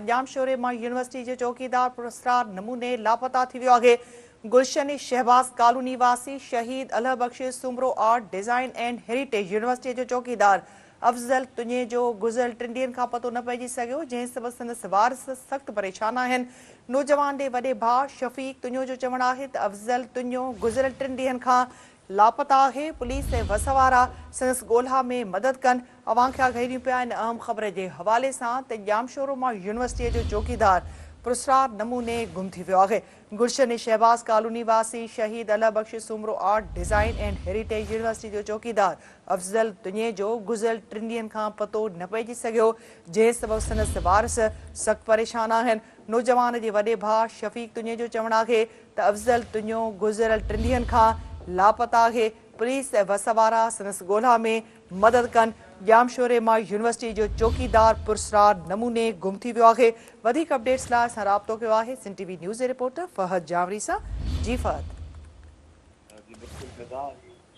जाम शोरे मां यूनिवर्सिटी के चौकीदार पुरस्कार नमूने लापता थी वियो आहे। गुलशन शहबाज कॉलोनी वासी Shaheed Allah Bakhsh Soomro art design and heritage university जो चौकीदार अफजल तुञे जो गुज़िरियल 3 ॾींहनि खां पतो न पइजी सघियो, जंहिं सबबि संदसि वारिस सख़्त परेशान आहिनि। नौजवान जे वॾे भाउ शफ़ीक तुञो जो चवणु आहे त अफज़ल तुञो गुज़िरियल 3 ॾींहनि खां लापता आहे। पुलिस ऐं बस वारा संदसि ॻोल्हा में मदद कनि। अवांख्या घेरियूं पिया आहिनि। अहम ख़बर जे हवाले सां त जामशोरो मां यूनिवर्सिटीअ जो चौकीदार पुरस्कार नमूने गुम थी वियो आहे। गुलशन शहबाज कॉलोनी वासी Shaheed Allah Bakhsh Soomro art design and heritage university जो चौकीदार अफज़ल तुञे जो गुज़िरियल 3 ॾींहनि खां पतो न पइजी सघियो, जंहिं सबबि संदसि वारिस सख़्त परेशान आहिनि। नौजवान जे वॾे भाउ शफ़ीक तुञे जो चवणु आहे त अफज़ल तुञो गुज़िरियल 3 ॾींहनि खां लापता आहे। पुलिस ऐं बस वारा संदसि ॻोल्हा में मदद कनि। जामशोरे मां यूनिवर्सिटी जो चौकीदार पुरस्कार नमूने गुम थी वियो आहे। वधीक अपडेट्स लाइ असां राब्तो कयो आहे सिंध टीवी न्यूज़ जे रिपोर्टर फहद जावरी सां। जी Fahad.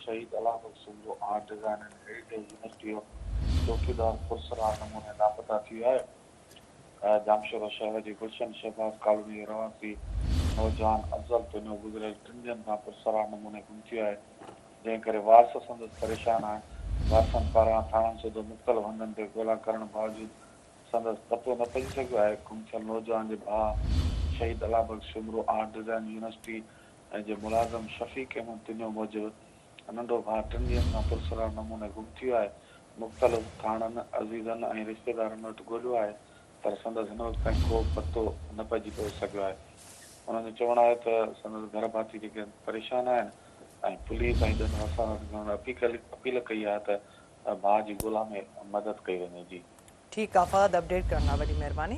Shaheed Allah Bakhsh Soomro art design and heritage university जो चौकीदार पुरस्कार नमूने लापता थी वियो आहे। जामशोरा शहर जी गुलशन शहबाज कॉलोनी रवासी नौजवान अफजल तुञो गुज़िरियल 3 ॾींहनि खां पुरस्कार नमूने गुम थी वियो आहे, जंहिं करे वारिस संदसि परेशान आहिनि। वारसनि पारां थाणनि सूधो मुख़्तलिफ़ हंधनि ते ॻोल्हा करण बावजूदि संदसि पतो न पइजी सघियो आहे। गुम थियल नौजवान जे भाउ शहीद Allah Bakhsh Soomro art design university ऐं जे मुलाज़िम शफ़ीक अहमद तुञो मूजिबि नंढो भाउ 3 ॾींहनि खां पुरस्कार नमूने गुम थी वियो आहे। मुख़्तलिफ़ थाणनि अज़ीज़नि ऐं रिश्तेदारनि वटि ॻोल्हियो आहे, पर संदसि हिन वक़्त ताईं को पतो न पइजी सघियो आहे। उन्हनि जो चवणु आहे त संदसि घर भाती जेके परेशान आहिनि ऐं पुलिस ऐं ॾिन वसां अपील कई आहे त भाउ जी ॻोल्हा में मदद कई वञे। जी ठीकु आहे फहद, अपडेट करण लाइ वॾी महिरबानी।